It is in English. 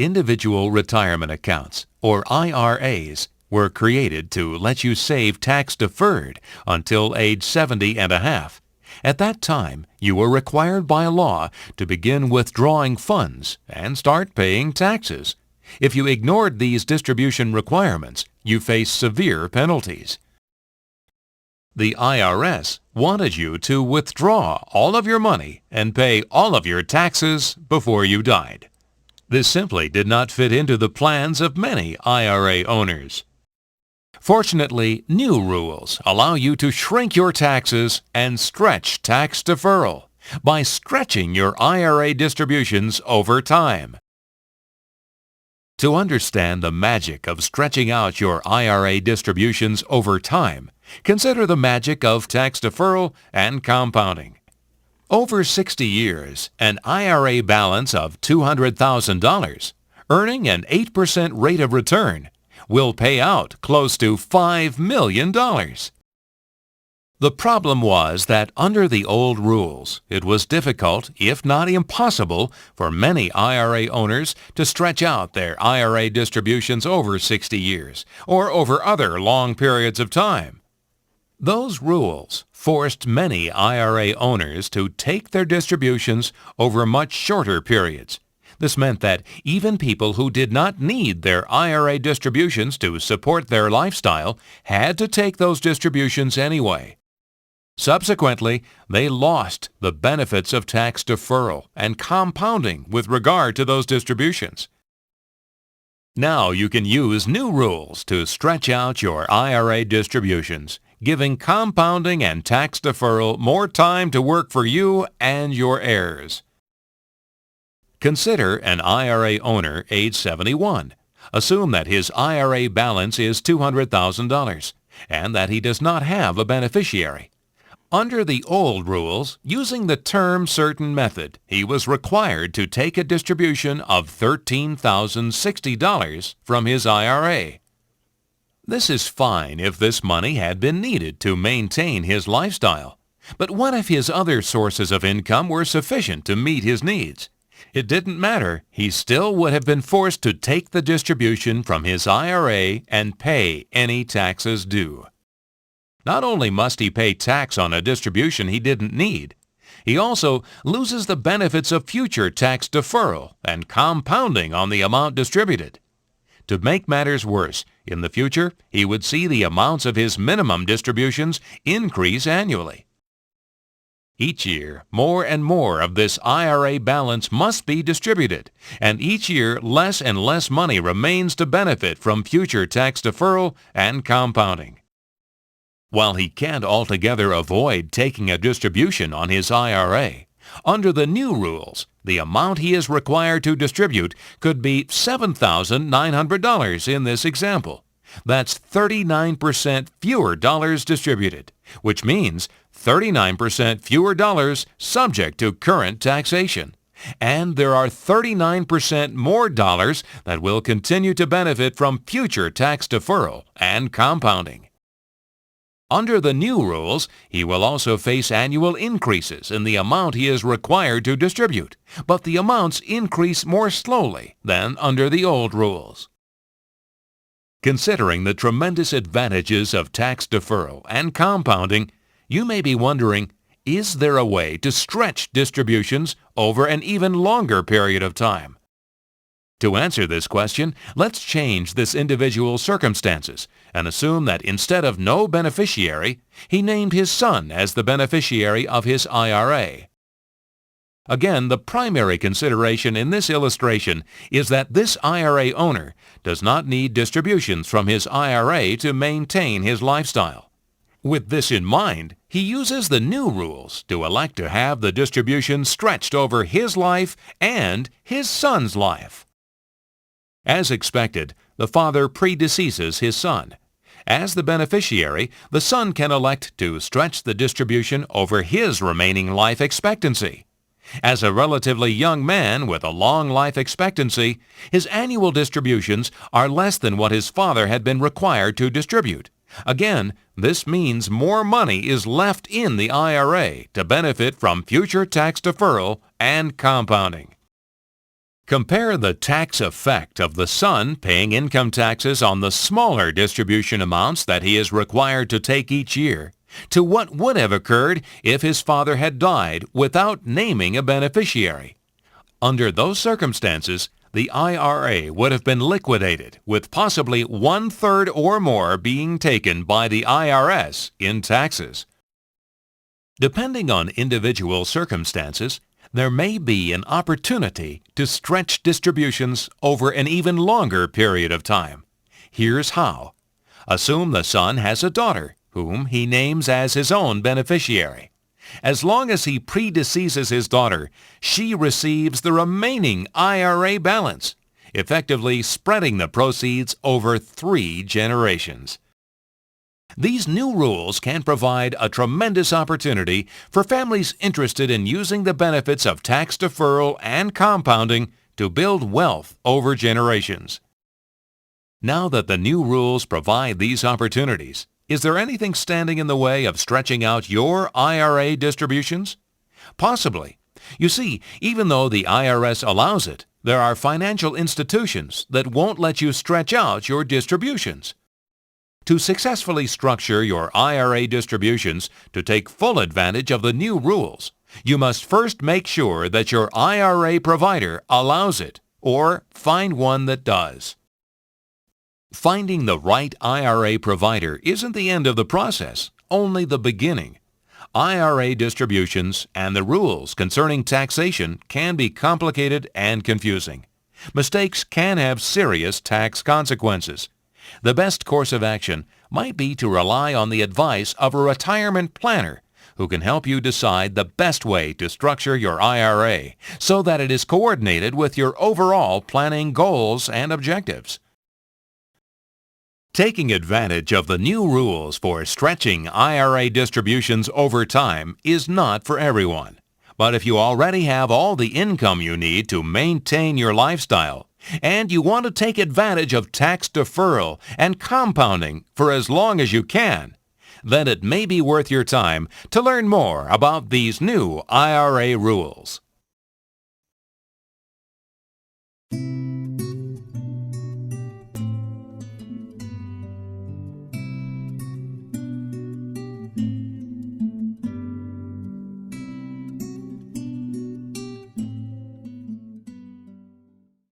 Individual retirement accounts, or IRAs, were created to let you save tax-deferred until age 70 and a half. At that time, you were required by law to begin withdrawing funds and start paying taxes. If you ignored these distribution requirements, you faced severe penalties. The IRS wanted you to withdraw all of your money and pay all of your taxes before you died. This simply did not fit into the plans of many IRA owners. Fortunately, new rules allow you to shrink your taxes and stretch tax deferral by stretching your IRA distributions over time. To understand the magic of stretching out your IRA distributions over time, consider the magic of tax deferral and compounding. Over 60 years, an IRA balance of $200,000, earning an 8% rate of return, will pay out close to $5 million. The problem was that under the old rules, it was difficult, if not impossible, for many IRA owners to stretch out their IRA distributions over 60 years or over other long periods of time. Those rules forced many IRA owners to take their distributions over much shorter periods. This meant that even people who did not need their IRA distributions to support their lifestyle had to take those distributions anyway. Subsequently, they lost the benefits of tax deferral and compounding with regard to those distributions. Now you can use new rules to stretch out your IRA distributions, giving compounding and tax deferral more time to work for you and your heirs. Consider an IRA owner age 71. Assume that his IRA balance is $200,000 and that he does not have a beneficiary. Under the old rules, using the term certain method, he was required to take a distribution of $13,060 from his IRA. This is fine if this money had been needed to maintain his lifestyle. But what if his other sources of income were sufficient to meet his needs? It didn't matter. He still would have been forced to take the distribution from his IRA and pay any taxes due. Not only must he pay tax on a distribution he didn't need, he also loses the benefits of future tax deferral and compounding on the amount distributed. To make matters worse, in the future, he would see the amounts of his minimum distributions increase annually. Each year, more and more of this IRA balance must be distributed, and each year less and less money remains to benefit from future tax deferral and compounding. While he can't altogether avoid taking a distribution on his IRA, under the new rules, the amount he is required to distribute could be $7,900 in this example. That's 39% fewer dollars distributed, which means 39% fewer dollars subject to current taxation. And there are 39% more dollars that will continue to benefit from future tax deferral and compounding. Under the new rules, he will also face annual increases in the amount he is required to distribute, but the amounts increase more slowly than under the old rules. Considering the tremendous advantages of tax deferral and compounding, you may be wondering, is there a way to stretch distributions over an even longer period of time? To answer this question, let's change this individual's circumstances and assume that instead of no beneficiary, he named his son as the beneficiary of his IRA. Again, the primary consideration in this illustration is that this IRA owner does not need distributions from his IRA to maintain his lifestyle. With this in mind, he uses the new rules to elect to have the distribution stretched over his life and his son's life. As expected, the father predeceases his son. As the beneficiary, the son can elect to stretch the distribution over his remaining life expectancy. As a relatively young man with a long life expectancy, his annual distributions are less than what his father had been required to distribute. Again, this means more money is left in the IRA to benefit from future tax deferral and compounding. Compare the tax effect of the son paying income taxes on the smaller distribution amounts that he is required to take each year to what would have occurred if his father had died without naming a beneficiary. Under those circumstances, the IRA would have been liquidated, with possibly 1/3 or more being taken by the IRS in taxes. Depending on individual circumstances, there may be an opportunity to stretch distributions over an even longer period of time. Here's how. Assume the son has a daughter, whom he names as his own beneficiary. As long as he predeceases his daughter, she receives the remaining IRA balance, effectively spreading the proceeds over 3 generations. These new rules can provide a tremendous opportunity for families interested in using the benefits of tax deferral and compounding to build wealth over generations. Now that the new rules provide these opportunities, is there anything standing in the way of stretching out your IRA distributions? Possibly. You see, even though the IRS allows it, there are financial institutions that won't let you stretch out your distributions. To successfully structure your IRA distributions to take full advantage of the new rules, you must first make sure that your IRA provider allows it, or find one that does. Finding the right IRA provider isn't the end of the process, only the beginning. IRA distributions and the rules concerning taxation can be complicated and confusing. Mistakes can have serious tax consequences. The best course of action might be to rely on the advice of a retirement planner who can help you decide the best way to structure your IRA so that it is coordinated with your overall planning goals and objectives. Taking advantage of the new rules for stretching IRA distributions over time is not for everyone. But if you already have all the income you need to maintain your lifestyle, and you want to take advantage of tax deferral and compounding for as long as you can, then it may be worth your time to learn more about these new IRA rules.